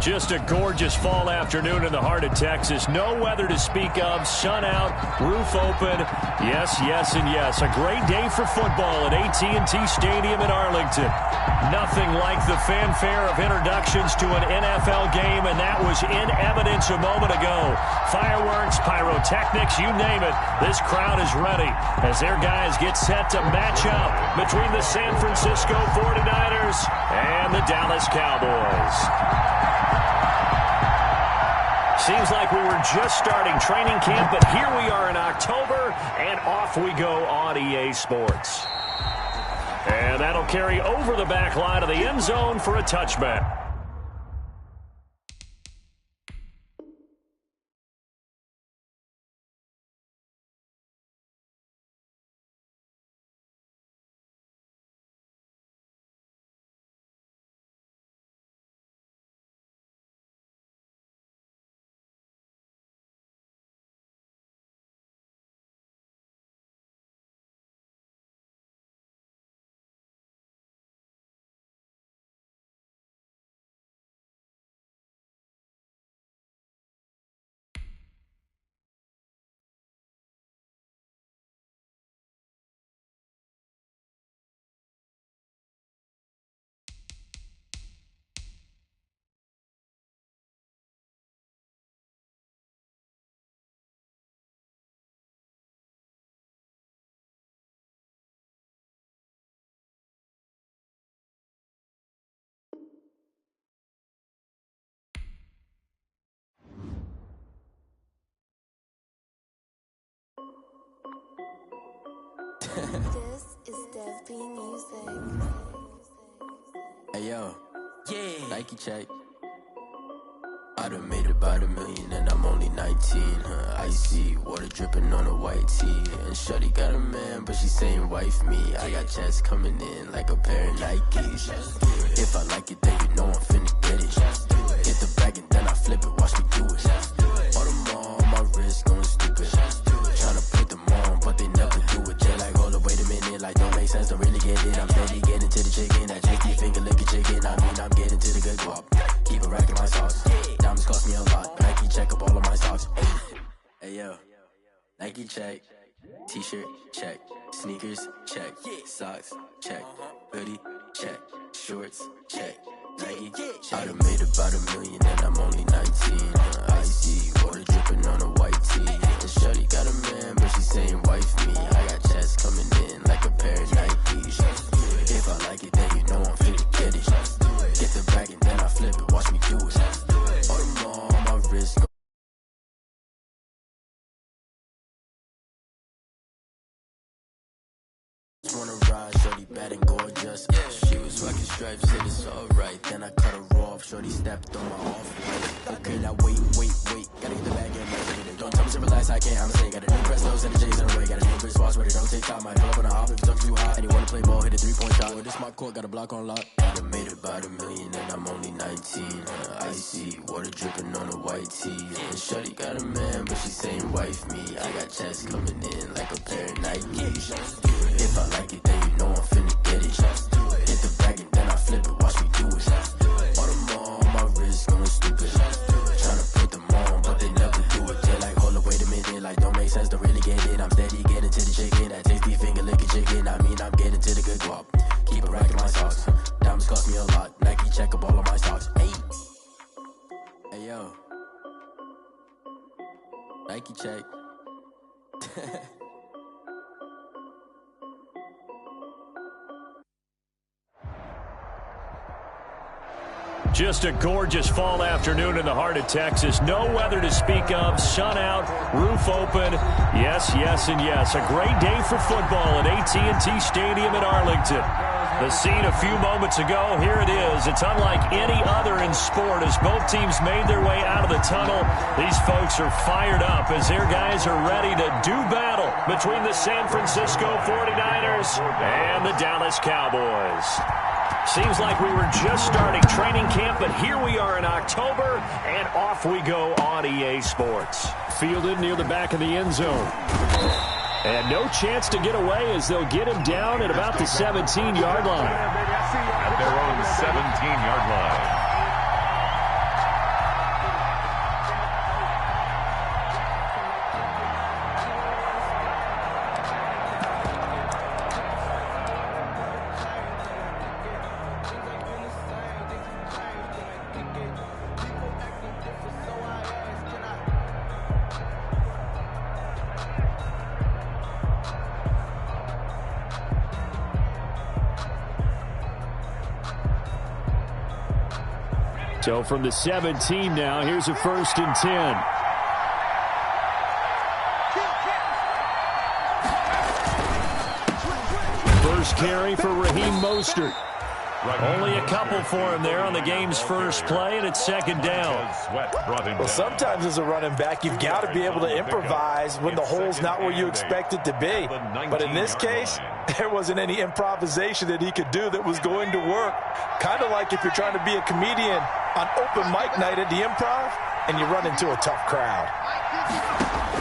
Just a gorgeous fall afternoon in the heart of Texas. No weather to speak of. Sun out, roof open. Yes, yes, and yes. A great day for football at AT&T Stadium in Arlington. Nothing like the fanfare of introductions to an NFL game, and that was in evidence a moment ago. Fireworks, pyrotechnics, you name it. This crowd is ready as their guys get set to match up between the San Francisco 49ers and the Dallas Cowboys. Seems like we were just starting training camp, but here we are in October, and off we go on EA Sports. And that'll carry over the back line of the end zone for a touchback. This is GmGNyC's. Hey yo, yeah, Nike check. I done made about $1 million and I'm only 19. Icy water dripping on a white tee. And shorty got a man, but she saying wife me. I got checks coming in like a pair of Nikes. If I like it, then you know I'm finna get it. Hit the bag and then I flip it, watch me do it. All them on my wrist going stupid. Tryna put them on, but they never do it. They're like, hold up, wait a minute, like don't make sense, don't really get it. I'm steady getting to the chicken, that tricky finger licking chicken. I mean, I'm getting to the good guap. Keep a rack in my socks. Diamonds cost me a lot. Nike check up all of my socks. Hey yo, Nike check. T-shirt check. Sneakers check. Socks check. Hoodie check. Shorts check. Nike I done made about $1 million and I'm only 19. Icy water dripping on a white tee. And shorty got a man, but she saying wife me. I got checks coming in like a pair of Nikes. If I like it, then you know I'm finna get it. Get the bag and then I flip it, watch me do it. All them on my wrist. Just wanna ride, shorty bad and gorgeous. She was rocking stripes, said it's alright. Then I cut her off, shorty stepped on my off-white. Okay, now wait, gotta get the bag in. Don't tell me to relax, I can't, I'm saying. Got a new press nose and the J's in the way. Got a new Chris Foss, but it don't take time. I pull up on a hop if it's up too hot. And you wanna play ball, hit a 3-point shot. Well, this my court, got a block on lock. I done made about $1 million and I'm only 19. Icy water dripping on a white tee. And shorty got a man, but she saying wife me. I got checks coming in like a pair of Nikes. If I like it, then you know I'm finna get it. Hit the bag and then I flip it, watch me do it. All them on my wrist going stupid. Tryna put them on, but they never do it. They're like, hold up, wait a minute, like don't make sense, don't really get it. I'm steady getting to the chicken, that tasty finger licking chicken. I mean, I'm getting to the good guap. Keep a rack in my socks. Diamonds cost me a lot. Nike check up all of my stocks. Hey yo, Nike check. Just a gorgeous fall afternoon in the heart of Texas. No weather to speak of. Sun out, roof open. Yes, yes, and yes. A great day for football at AT&T Stadium in Arlington. The scene a few moments ago, here it is. It's unlike any other in sport as both teams made their way out of the tunnel. These folks are fired up as their guys are ready to do battle between the San Francisco 49ers and the Dallas Cowboys. Seems like we were just starting training camp, but here we are in October, and off we go on EA Sports. Fielded near the back of the end zone. And no chance to get away as they'll get him down at about the 17-yard line. At their own 17-yard line. So from the 17 now, here's a 1st and 10. First carry for Raheem Mostert. Only a couple for him there on the game's first play, and it's 2nd down. Well, sometimes as a running back, you've got to be able to improvise when the hole's not where you expect it to be. But in this case, there wasn't any improvisation that he could do that was going to work. Kind of like if you're trying to be a comedian on open mic night at the Improv, and you run into a tough crowd.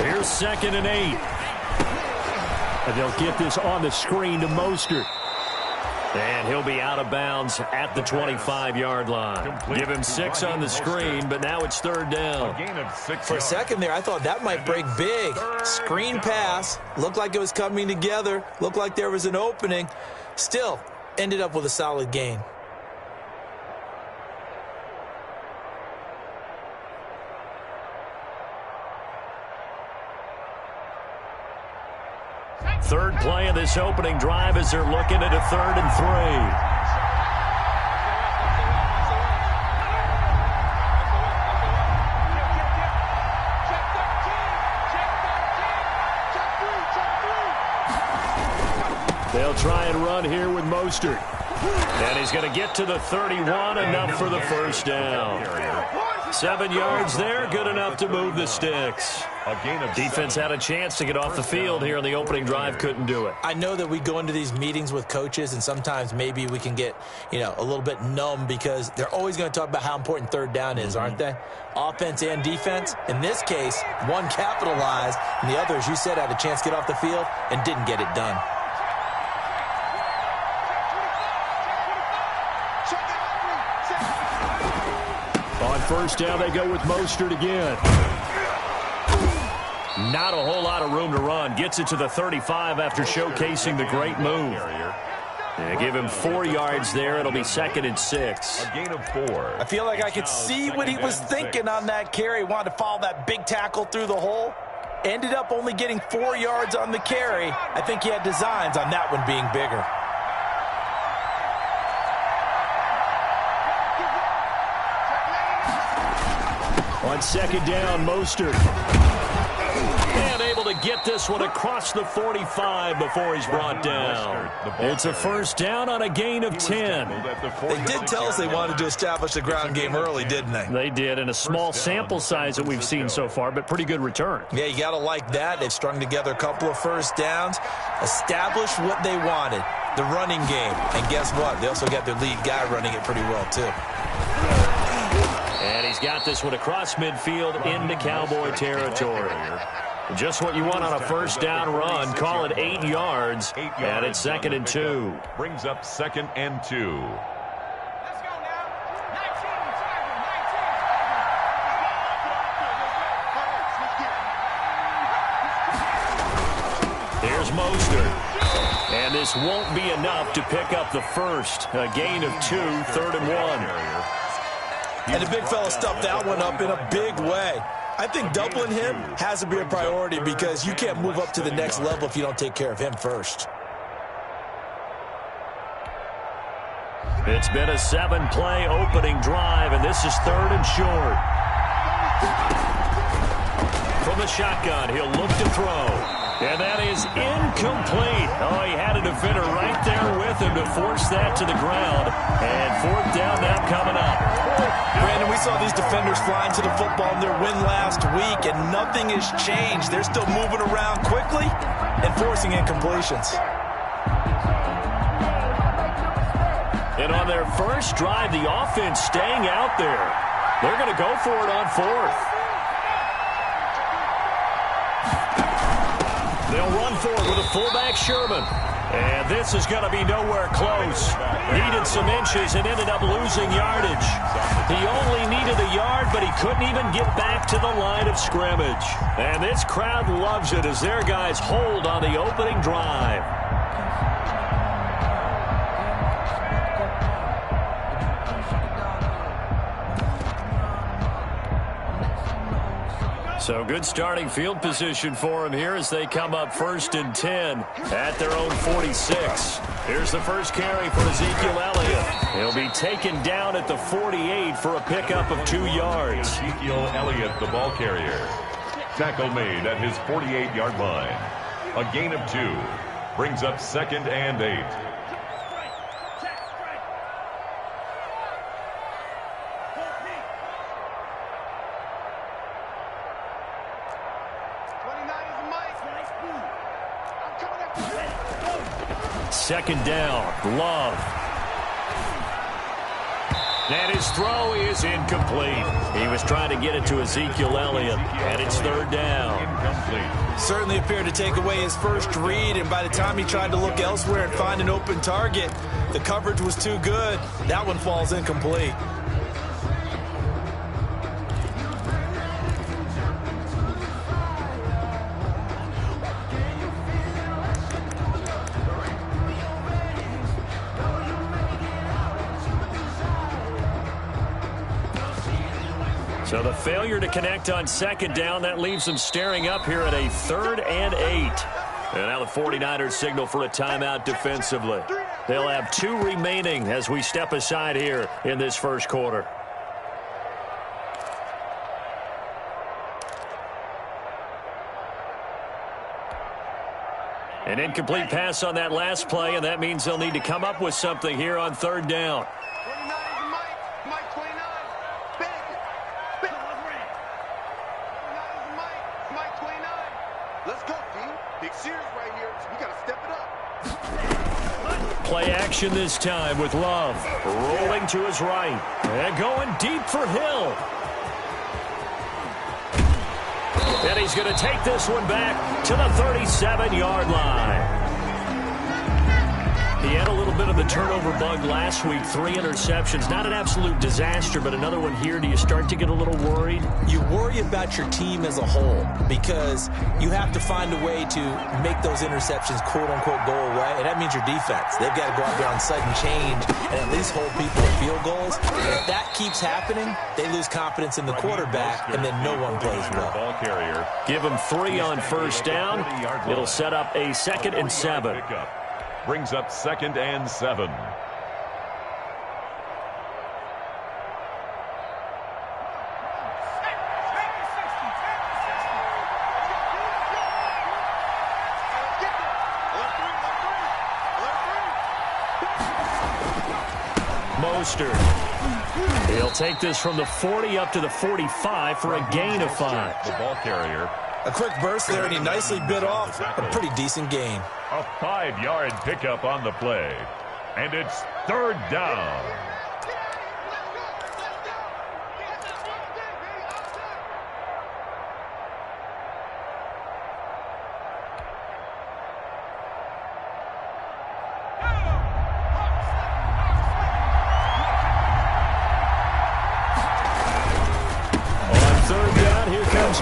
Here's 2nd and 8. And they'll get this on the screen to Mostert. And he'll be out of bounds at the 25-yard line. Give him 6 on the screen, but now it's 3rd down. For a second there, I thought that might break big. Screen pass. Looked like it was coming together. Looked like there was an opening. Still, ended up with a solid gain. Third play of this opening drive as they're looking at a 3rd and 3. They'll try and run here with Mostert. And he's going to get to the 31, enough for the 1st down. 7 yards there, good enough to move the sticks. Defense had a chance to get off the field here in the opening drive, couldn't do it. I know that we go into these meetings with coaches, and sometimes maybe we can get, a little bit numb because they're always going to talk about how important 3rd down is, aren't they? Offense and defense. In this case, one capitalized, and the other, as you said, had a chance to get off the field and didn't get it done. On 1st down, they go with Mostert again. Not a whole lot of room to run. Gets it to the 35 after showcasing the great move. And give him 4 yards there. It'll be 2nd and 6. A gain of 4. I feel like I could see what he was thinking on that carry. Wanted to follow that big tackle through the hole. Ended up only getting 4 yards on the carry. I think he had designs on that one being bigger. On 2nd down, Mostert. And able to get this one across the 45 before he's brought down. It's a 1st down on a gain of 10. They did tell us they wanted to establish the ground game early, didn't they? They did, in a small sample size that we've seen so far, but pretty good return. Yeah, you got to like that. They've strung together a couple of 1st downs, established what they wanted, the running game. And guess what? They also got their lead guy running it pretty well, too. And he's got this one across midfield into Cowboy territory. Just what you want on a 1st down run. Call it 8 yards. And it's 2nd and 2. Brings up 2nd and 2. Here's Mostert. And this won't be enough to pick up the 1st. A gain of 2, 3rd and 1. And the big fella stuffed that one up in a big way. I think doubling him has to be a priority because you can't move up to the next level if you don't take care of him first. It's been a 7-play opening drive, and this is 3rd and short. From the shotgun, he'll look to throw. And that is incomplete. Oh, he had a defender right there with him to force that to the ground. And 4th down now coming up. Brandon, we saw these defenders flying to the football in their win last week, and nothing has changed. They're still moving around quickly and forcing incompletions. And on their first drive, the offense staying out there. They're going to go for it on 4th. They'll run forward with a fullback, Sherman. And this is going to be nowhere close. Needed some inches and ended up losing yardage. He only needed a yard, but he couldn't even get back to the line of scrimmage. And this crowd loves it as their guys hold on the opening drive. So good starting field position for him here as they come up 1st and 10 at their own 46. Here's the first carry for Ezekiel Elliott. He'll be taken down at the 48 for a pickup of 2 yards. Ezekiel Elliott, the ball carrier. Tackle made at his 48-yard line. A gain of 2. Brings up 2nd and 8. Second down, Love. And his throw is incomplete. He was trying to get it to Ezekiel Elliott, and it's 3rd down. Incomplete. Certainly appeared to take away his first read, and by the time he tried to look elsewhere and find an open target, the coverage was too good. That one falls incomplete. So the failure to connect on 2nd down, that leaves them staring up here at a 3rd and 8. And now the 49ers signal for a timeout defensively. They'll have 2 remaining as we step aside here in this first quarter. An incomplete pass on that last play, and that means they'll need to come up with something here on 3rd down. Play action this time with Love. Rolling to his right. And going deep for Hill. And he's going to take this one back to the 37-yard line. He had a little bit of the turnover bug last week. 3 interceptions. Not an absolute disaster, but another one here. Do you start to get a little worried? You worry about your team as a whole because you have to find a way to make those interceptions, quote-unquote, go away, and that means your defense. They've got to go out there on sudden change and at least hold people at field goals. And if that keeps happening, they lose confidence in the quarterback, and then no one plays well. Ball carrier. Give him 3 on first down. It'll set up a 2nd and 7. Brings up 2nd and 7. Mostert. He'll take this from the 40 up to the 45 for a gain of 5. The ball carrier. A quick burst there, and he nicely bit off a pretty decent gain. A 5-yard pickup on the play. And it's 3rd down.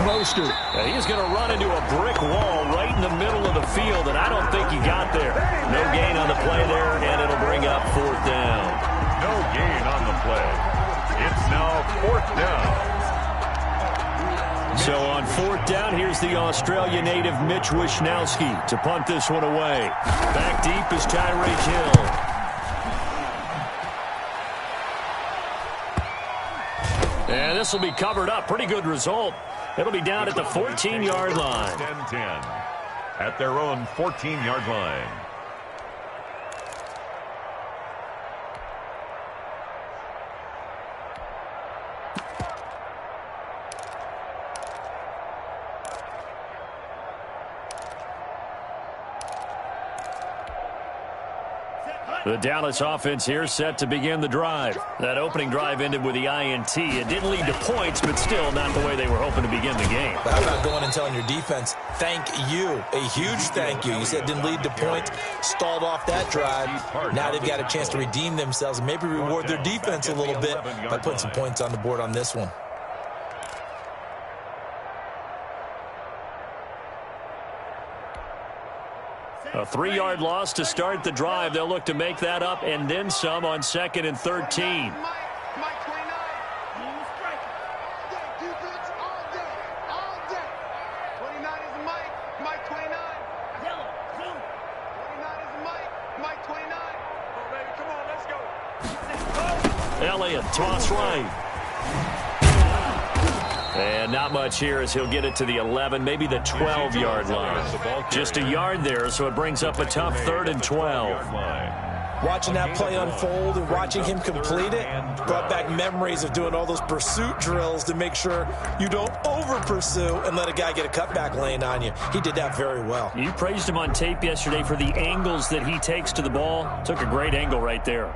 Mostert. He's going to run into a brick wall right in the middle of the field, and I don't think he got there. No gain on the play there, and it'll bring up 4th down. No gain on the play. It's now 4th down. So on 4th down, here's the Australia native Mitch Wishnowsky to punt this one away. Back deep is Tyreek Hill. And this will be covered up. Pretty good result. It'll be down at the 14-yard line. 10-10 at their own 14-yard line. The Dallas offense here set to begin the drive. That opening drive ended with the INT. It didn't lead to points, but still not the way they were hoping to begin the game. But how about going and telling your defense, thank you, a huge thank you. You said it didn't lead to points, stalled off that drive. Now they've got a chance to redeem themselves and maybe reward their defense a little bit by putting some points on the board on this one. A 3-yard loss to start the drive. They'll look to make that up and then some on 2nd and 13. Mike 29. Elliott, toss right. And not much here as he'll get it to the 11, maybe the 12-yard line. Just a yard there, so it brings up a tough 3rd and 12. Watching that play unfold and watching him complete it brought back memories of doing all those pursuit drills to make sure you don't over-pursue and let a guy get a cutback lane on you. He did that very well. You praised him on tape yesterday for the angles that he takes to the ball. Took a great angle right there.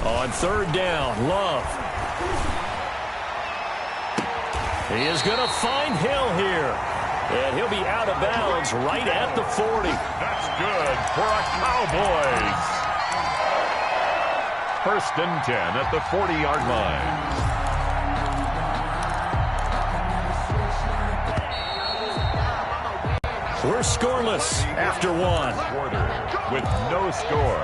On 3rd down, Love. He is going to find Hill here. And he'll be out of bounds right at the 40. That's good for a Cowboys. 1st and 10 at the 40-yard line. We're scoreless after 1. Quarter with no score.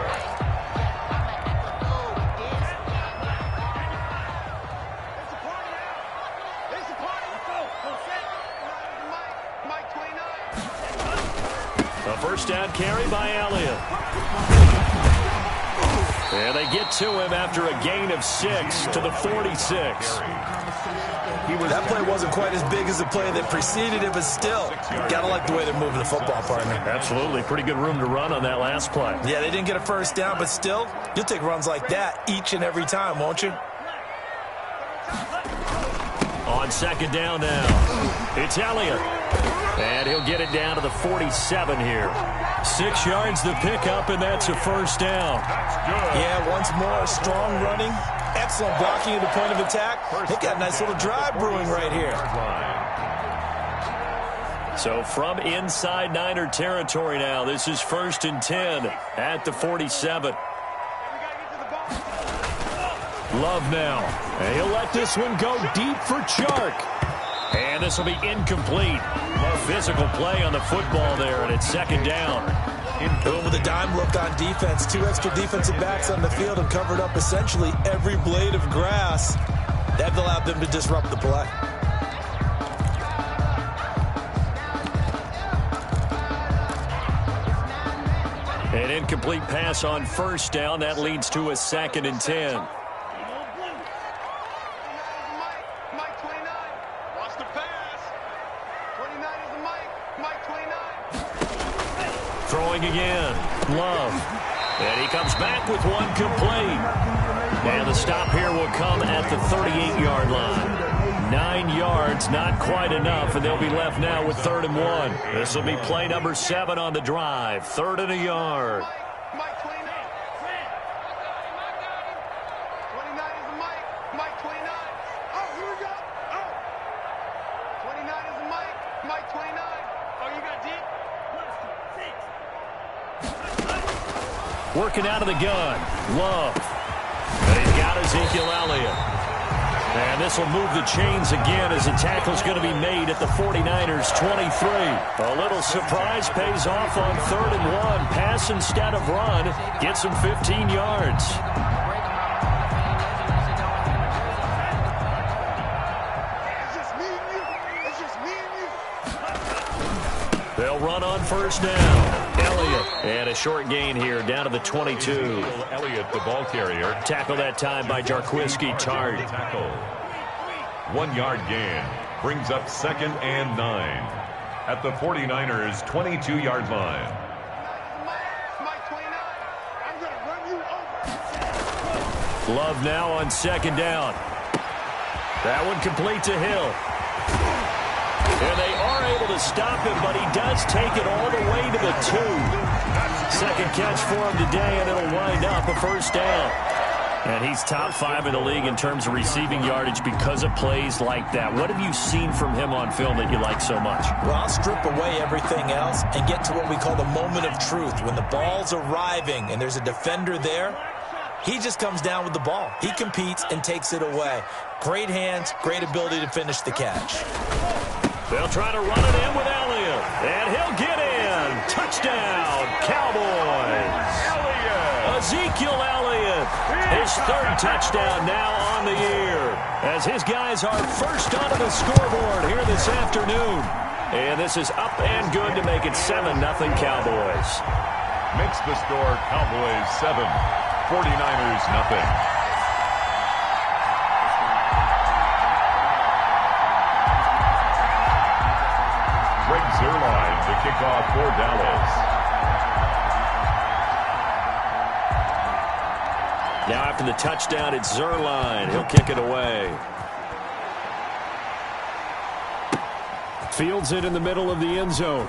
A 1st down carry by Elliott. And they get to him after a gain of 6 to the 46. That play wasn't quite as big as the play that preceded it, but still, gotta like the way they're moving the football, partner. Absolutely. Pretty good room to run on that last play. Yeah, they didn't get a 1st down, but still, you'll take runs like that each and every time, won't you? On 2nd down now, it's Elliott. And he'll get it down to the 47 here. 6 yards the pickup, and that's a 1st down. Yeah, once more, strong running, excellent blocking at the point of attack. They got a nice little drive brewing right here. So from inside Niner territory now, this is 1st and 10 at the 47. Love now. And he'll let this one go deep for Chark. And this will be incomplete. Physical play on the football there, and it's 2nd down. Going with a dime look on defense. 2 extra defensive backs on the field and covered up essentially every blade of grass. That allowed them to disrupt the play. An incomplete pass on 1st down. That leads to a 2nd and 10. Throwing again, Love. And he comes back with one complete. And the stop here will come at the 38-yard line. 9 yards, not quite enough, and they'll be left now with 3rd and 1. This will be play number 7 on the drive. 3rd and a yard. Working out of the gun, Love. And he's got Ezekiel Elliott. And this will move the chains again as the tackle's going to be made at the 49ers' 23. A little surprise pays off on 3rd and 1. Pass instead of run. Gets him 15 yards. They'll run on 1st down. Elliott. And a short gain here down to the 22. Elliott, the ball carrier. Tackle that time by Jarquiski Tart. 1 yard gain. Brings up 2nd and 9. At the 49ers' 22-yard line. Love now on 2nd down. That one complete to Hill. And they are able to stop him, but he does take it all the way to the 2. 2nd catch for him today, and it'll wind up a 1st down. And he's top 5 in the league in terms of receiving yardage because of plays like that. What have you seen from him on film that you like so much? Well, I'll strip away everything else and get to what we call the moment of truth. When the ball's arriving and there's a defender there, he just comes down with the ball. He competes and takes it away. Great hands, great ability to finish the catch. They'll try to run it in with Elliott, and he'll get in. Touchdown, Cowboys. Ezekiel Elliott, his third touchdown now on the year, as his guys are first onto the scoreboard here this afternoon. And this is up and good to make it 7-0 Cowboys. Makes the score Cowboys 7, 49ers nothing. Greg Zuerlein to kick off for Dallas. Now after the touchdown, it's Zuerlein. He'll kick it away. Fields it in the middle of the end zone.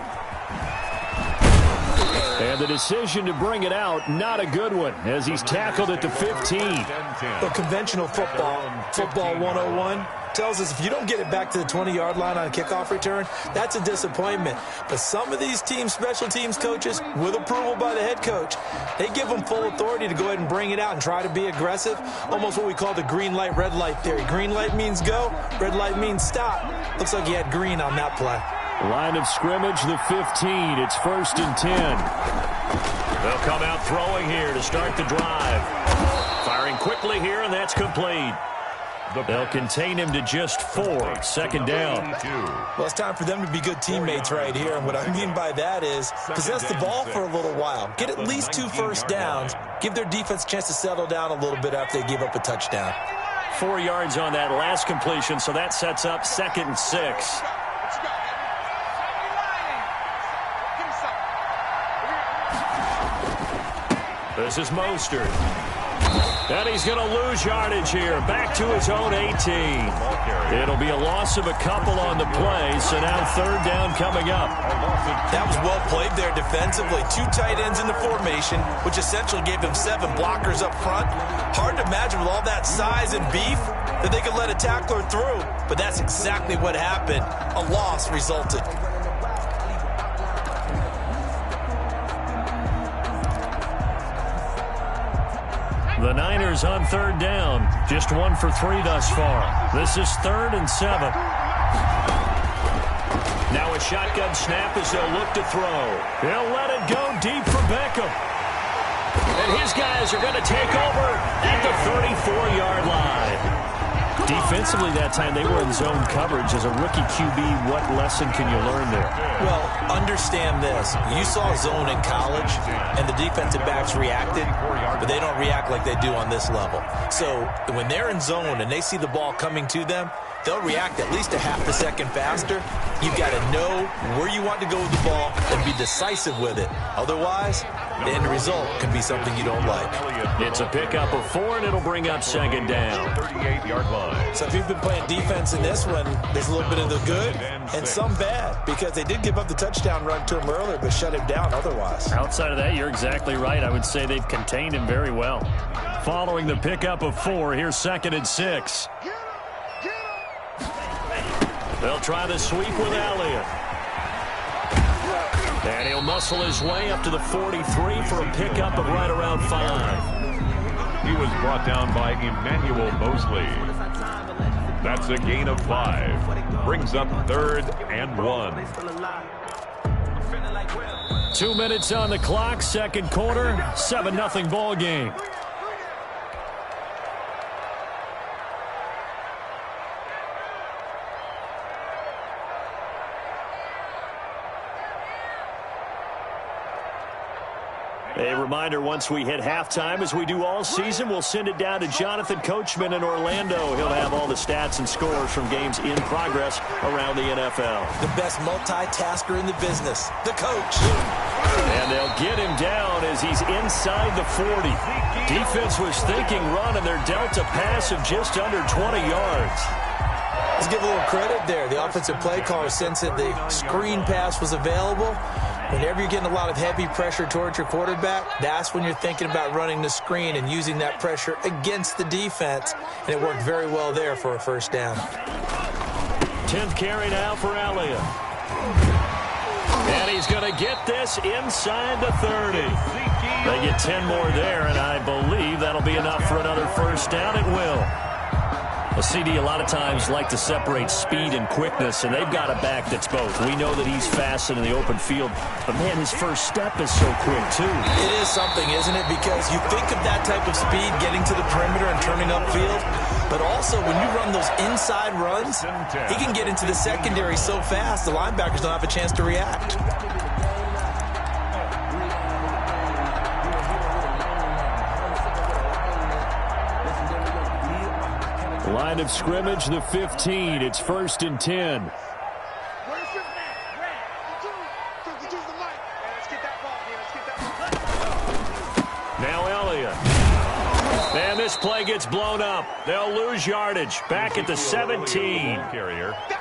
And the decision to bring it out, not a good one, as he's tackled at the 15. Well, conventional football 101, tells us if you don't get it back to the 20-yard line on a kickoff return, that's a disappointment. But some of these teams, special teams coaches, with approval by the head coach, they give them full authority to go ahead and bring it out and try to be aggressive, almost what we call the green light, red light theory. Green light means go, red light means stop. Looks like he had green on that play. Line of scrimmage, the 15. It's 1st and 10. They'll come out throwing here to start the drive. Firing quickly here, and that's complete. They'll contain him to just 4. 2nd down. Well, it's time for them to be good teammates right here. And what I mean by that is possess the ball for a little while. Get at least 2 first downs. Give their defense a chance to settle down a little bit after they give up a touchdown. 4 yards on that last completion, so that sets up 2nd and 6. This is Mostert. And he's going to lose yardage here. Back to his own 18. It'll be a loss of a couple on the play, so now 3rd down coming up. That was well played there defensively. 2 tight ends in the formation, which essentially gave them 7 blockers up front. Hard to imagine with all that size and beef that they could let a tackler through, but that's exactly what happened. A loss resulted. The Niners on 3rd down. Just 1 for 3 thus far. This is 3rd and 7. Now a shotgun snap as they'll look to throw. He'll let it go deep for Beckham. And his guys are going to take over at the 34-yard line. Defensively that time, they were in zone coverage. As a rookie QB, what lesson can you learn there? Well, understand this. You saw zone in college, and the defensive backs reacted, but they don't react like they do on this level. So when they're in zone and they see the ball coming to them, they'll react at least a half a second faster. You've got to know where you want to go with the ball and be decisive with it. Otherwise, the end result can be something you don't like. It's a pickup of 4, and it'll bring up 2nd down. 38-yard line. So if you've been playing defense in this one, there's a little bit of the good and some bad, because they did give up the touchdown run to him earlier, but shut him down otherwise. Outside of that, you're exactly right. I would say they've contained him very well. Following the pickup of 4, here's 2nd and 6. They'll try the sweep with Elliott. And he'll muscle his way up to the 43 for a pickup of right around 5. He was brought down by Emmanuel Mosley. That's a gain of 5. Brings up 3rd and 1. 2 minutes on the clock, 2nd quarter, 7-0 ball game. A reminder, once we hit halftime, as we do all season, we'll send it down to Jonathan Coachman in Orlando. He'll have all the stats and scores from games in progress around the NFL. The best multitasker in the business, the coach. And they'll get him down as he's inside the 40. Defense was thinking run, and they're dealt a pass of just under 20 yards. Let's give a little credit there. The offensive play caller sensed that the screen pass was available. Whenever you're getting a lot of heavy pressure towards your quarterback, that's when you're thinking about running the screen and using that pressure against the defense. And it worked very well there for a 1st down. 10th carry now for Elliott. And he's going to get this inside the 30. They get 10 more there, and I believe that'll be enough for another 1st down. It will. Well, CD, a lot of times like to separate speed and quickness, and they've got a back that's both. We know that he's fast in the open field, but, man, his first step is so quick, too. It is something, isn't it? Because you think of that type of speed getting to the perimeter and turning upfield, but also when you run those inside runs, he can get into the secondary so fast the linebackers don't have a chance to react. Line of scrimmage, the 15. It's 1st and 10. Now Elliott. And this play gets blown up. They'll lose yardage. Back at the 17.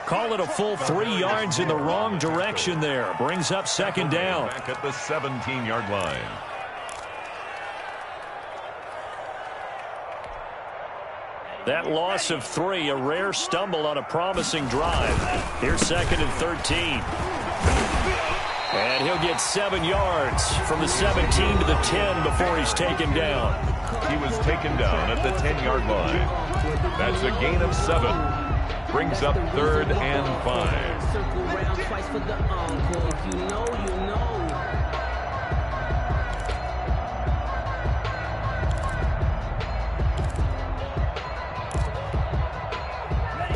Call it a full 3 yards in the wrong direction there. Brings up 2nd down. Back at the 17-yard line. That loss of 3, a rare stumble on a promising drive. Here's 2nd and 13. And he'll get 7 yards from the 17 to the 10 before he's taken down. He was taken down at the 10-yard line. That's a gain of 7. Brings up 3rd and 5. Circle round twice for the encore. If you know, you know.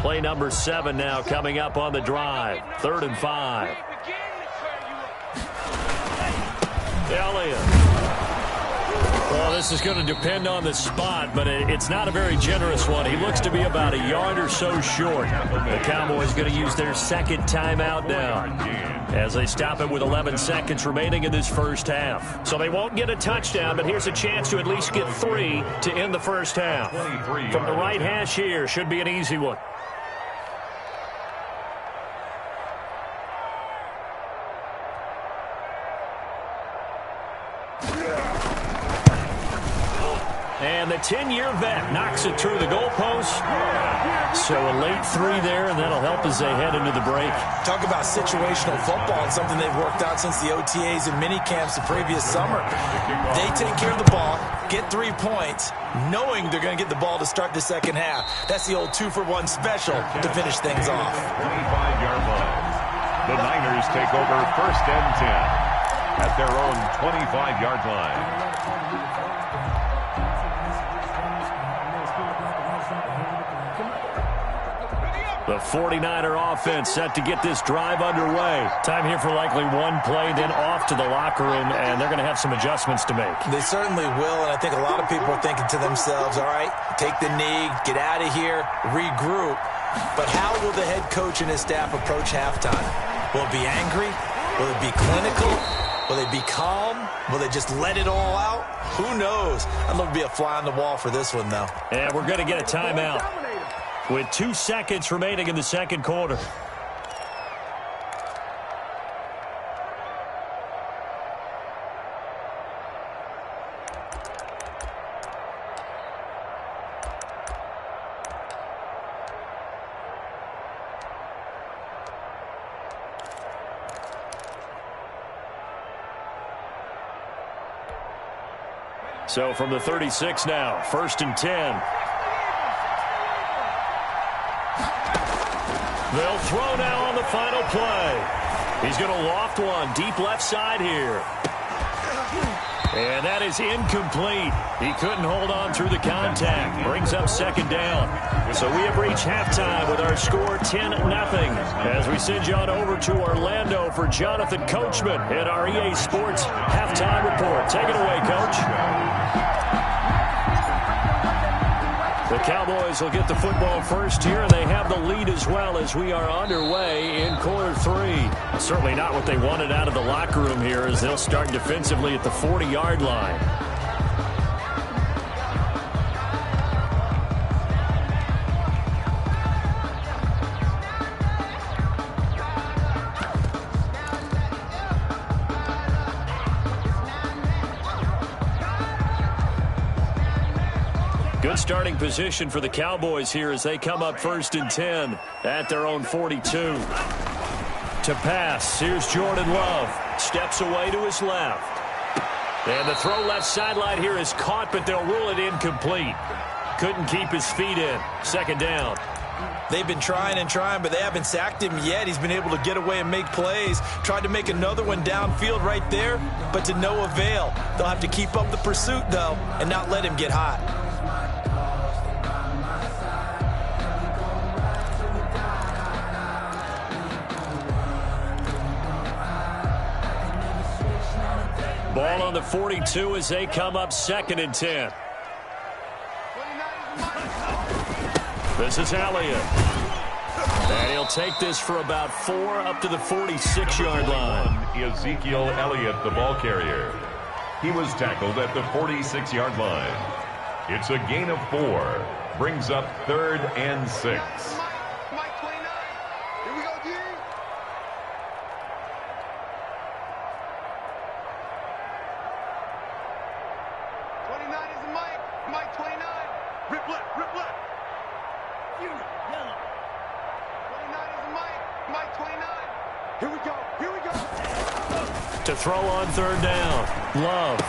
Play number 7 now coming up on the drive. 3rd and 5. Elliott. Well, this is going to depend on the spot, but it's not a very generous one. He looks to be about a yard or so short. The Cowboys going to use their 2nd timeout now as they stop it with 11 seconds remaining in this first half. So they won't get a touchdown, but here's a chance to at least get 3 to end the first half. From the right hash here, should be an easy one. And the 10-year vet knocks it through the goalpost. So a late 3 there, and that'll help as they head into the break. Talk about situational football and something they've worked out since the OTAs and mini camps the previous summer. They take care of the ball, get 3 points, knowing they're going to get the ball to start the second half. That's the old 2-for-1 special to finish things off. 25-yard line. The Niners take over 1st and 10 at their own 25-yard line. The 49er offense set to get this drive underway. Time here for likely one play, then off to the locker room, and they're going to have some adjustments to make. They certainly will, and I think a lot of people are thinking to themselves, all right, take the knee, get out of here, regroup. But how will the head coach and his staff approach halftime? Will it be angry? Will it be clinical? Will they be calm? Will they just let it all out? Who knows? I'd love to be a fly on the wall for this one, though. And we're going to get a timeout with 2 seconds remaining in the second quarter. So from the 36 now, 1st and 10. They'll throw now on the final play. He's going to loft one deep left side here. And that is incomplete. He couldn't hold on through the contact. Brings up 2nd down. So we have reached halftime with our score 10-0. As we send you on over to Orlando for Jonathan Coachman at our EA Sports Halftime Report. Take it away, Coach. The Cowboys will get the football first here, and they have the lead as well as we are underway in quarter 3. Certainly not what they wanted out of the locker room here as they'll start defensively at the 40-yard line. Good starting position for the Cowboys here as they come up 1st and 10 at their own 42. To pass, here's Jordan Love. Steps away to his left. And the throw left sideline here is caught, but they'll rule it incomplete. Couldn't keep his feet in. Second down. They've been trying and trying, but they haven't sacked him yet. He's been able to get away and make plays. Tried to make another one downfield right there, but to no avail. They'll have to keep up the pursuit, though, and not let him get hot. Ball on the 42 as they come up 2nd and 10. This is Elliott. And he'll take this for about 4 up to the 46-yard line. Ezekiel Elliott, the ball carrier. He was tackled at the 46-yard line. It's a gain of 4. Brings up 3rd and 6. To throw on 3rd down. Love.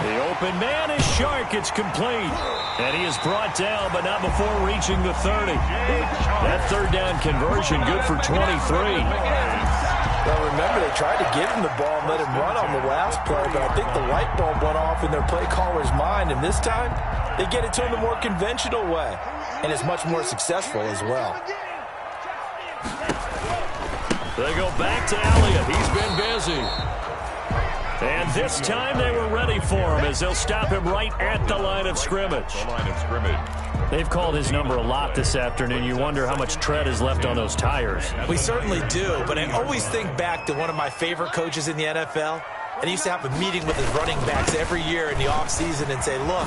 The open man is Shark. It's complete. And he is brought down, but not before reaching the 30. That 3rd down conversion good for 23. Well, remember, they tried to give him the ball and let him run on the last play, but I think the light bulb went off in their play caller's mind, and this time they get it to him the more conventional way, and it's much more successful as well. They go back to Elliott. He's been busy. And this time they were ready for him as they'll stop him right at the line of scrimmage. They've called his number a lot this afternoon. You wonder how much tread is left on those tires. We certainly do, but I always think back to one of my favorite coaches in the NFL, and he used to have a meeting with his running backs every year in the offseason and say, look,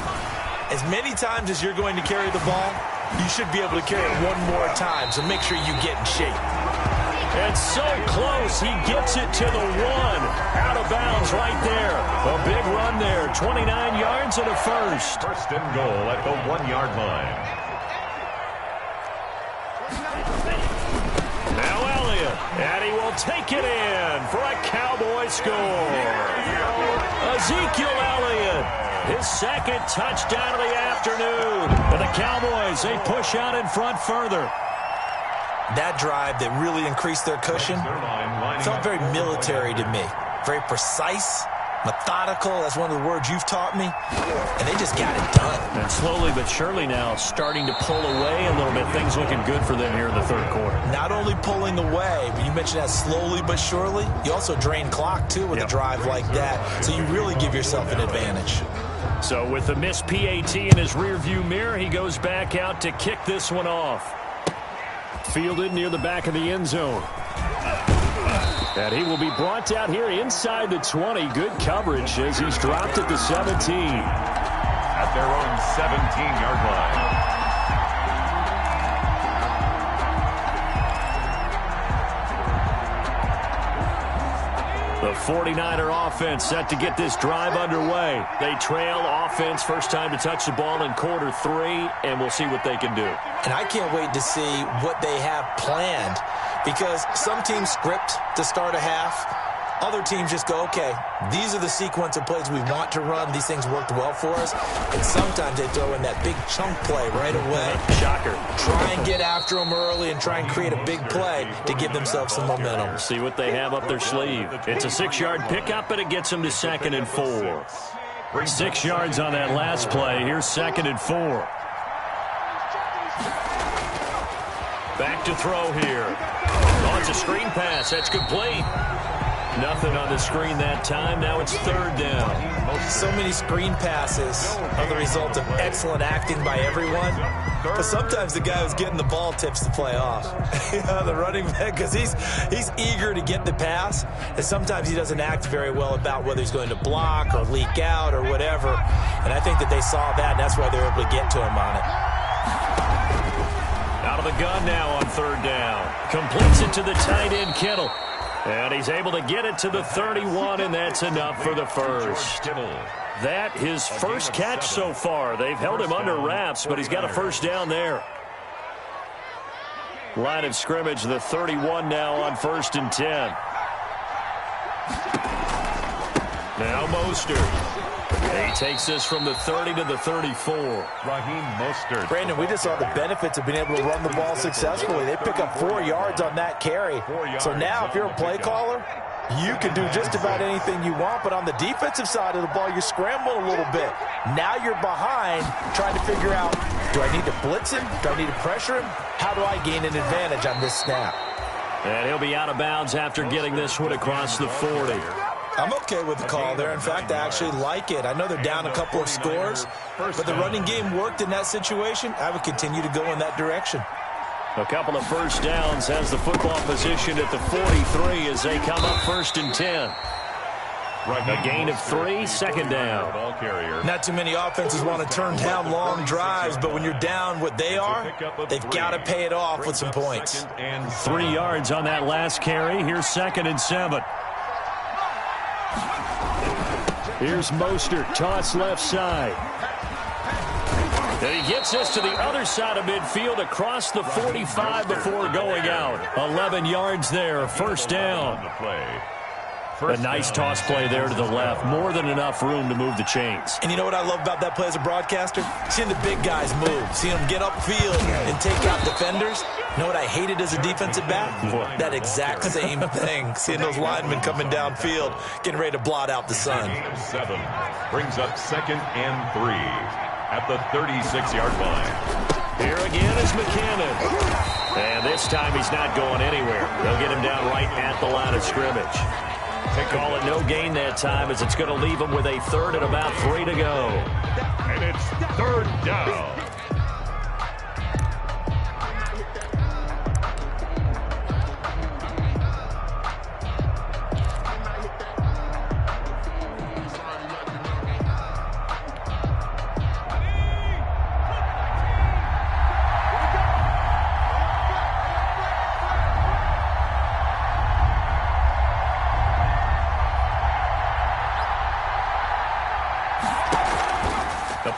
as many times as you're going to carry the ball, you should be able to carry it one more time, so make sure you get in shape. And so close, he gets it to the 1. Out of bounds right there. A big run there, 29 yards and a first. First and goal at the 1-yard line. Now Elliott, and he will take it in for a Cowboy score. Ezekiel Elliott, his 2nd touchdown of the afternoon. And the Cowboys, they push out in front further. That drive that really increased their cushion felt very military to me. Very precise, methodical. That's one of the words you've taught me. And they just got it done. And slowly but surely now starting to pull away a little bit. Things looking good for them here in the 3rd quarter. Not only pulling away, but you mentioned that slowly but surely. You also drain clock, too, with a drive like that. So you really give yourself an advantage. So with the missed PAT in his rearview mirror, he goes back out to kick this one off. Fielded near the back of the end zone. And he will be brought out here inside the 20. Good coverage as he's dropped at the 17. At their own 17-yard line. The 49er offense set to get this drive underway. They trail offense, first time to touch the ball in quarter 3, and we'll see what they can do. And I can't wait to see what they have planned, because some teams script to start a half. Other teams just go, okay, these are the sequence of plays we want to run. These things worked well for us. And sometimes they throw in that big chunk play right away. Shocker. Try and get after them early and try and create a big play to give themselves some momentum. See what they have up their sleeve. It's a 6-yard pickup, and it gets them to 2nd and 4. 6 yards on that last play. Here's 2nd and 4. Back to throw here. Oh, it's a screen pass. That's complete. Nothing on the screen that time. Now it's 3rd down. So many screen passes are the result of excellent acting by everyone. But sometimes the guy who's getting the ball tips the play off. The running back, because he's eager to get the pass. And sometimes he doesn't act very well about whether he's going to block or leak out or whatever. And I think that they saw that, and that's why they were able to get to him on it. Out of the gun now on 3rd down. Completes it to the tight end, Kittle. And he's able to get it to the 31, and that's enough for the first. That his first catch so far. They've held him under wraps, but he's got a first down there. Line of scrimmage, the 31 now on 1st and 10. Now Mostert. He takes this from the 30 to the 34. Raheem Mostert. Brandon, we just saw the benefits of being able to run the ball successfully. They pick up 4 yards on that carry. So now if you're a play caller, you can do just about anything you want, but on the defensive side of the ball, you scramble a little bit. Now you're behind trying to figure out, do I need to blitz him? Do I need to pressure him? How do I gain an advantage on this snap? And he'll be out of bounds after getting this one across the 40. I'm okay with the call there. In fact, I actually like it. I know they're down a couple of scores, but the running game worked in that situation. I would continue to go in that direction. A couple of first downs has the football position at the 43 as they come up 1st and 10. A gain of 3, 2nd down. Not too many offenses want to turn down long drives, but when you're down what they are, they've got to pay it off with some points. 3 yards on that last carry. Here's 2nd and 7. Here's Mostert, toss left side. And he gets this to the other side of midfield across the 45 before going out. 11 yards there, 1st down. A nice toss play there to the left. More than enough room to move the chains. And you know what I love about that play as a broadcaster? Seeing the big guys move. Seeing them get upfield and take out defenders. You know what I hated as a defensive back? That exact same thing. Seeing those linemen coming downfield, getting ready to blot out the sun. 7 brings up 2nd and 3 at the 36-yard line. Here again is McKinnon. And this time he's not going anywhere. They'll get him down right at the line of scrimmage. Call it no gain that time as it's going to leave him with a 3rd and about 3 to go. And it's 3rd down.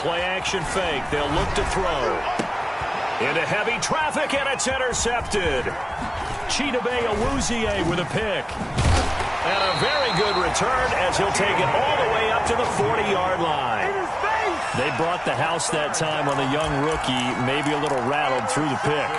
Play-action fake. They'll look to throw. Into heavy traffic, and it's intercepted. Chidobe Awuzie with a pick. And a very good return as he'll take it all the way up to the 40-yard line. They brought the house that time on the young rookie, maybe a little rattled through the pick.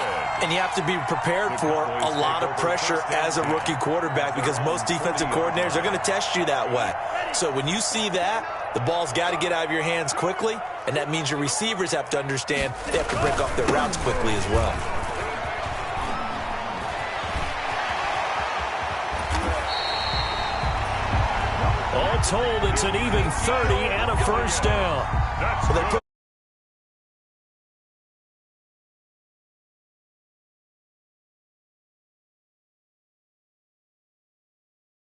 And you have to be prepared for a lot of pressure as a rookie quarterback because most defensive coordinators are going to test you that way. So when you see that, the ball's got to get out of your hands quickly, and that means your receivers have to understand they have to break off their routes quickly as well. All told, it's an even 30 and a 1st down. So they put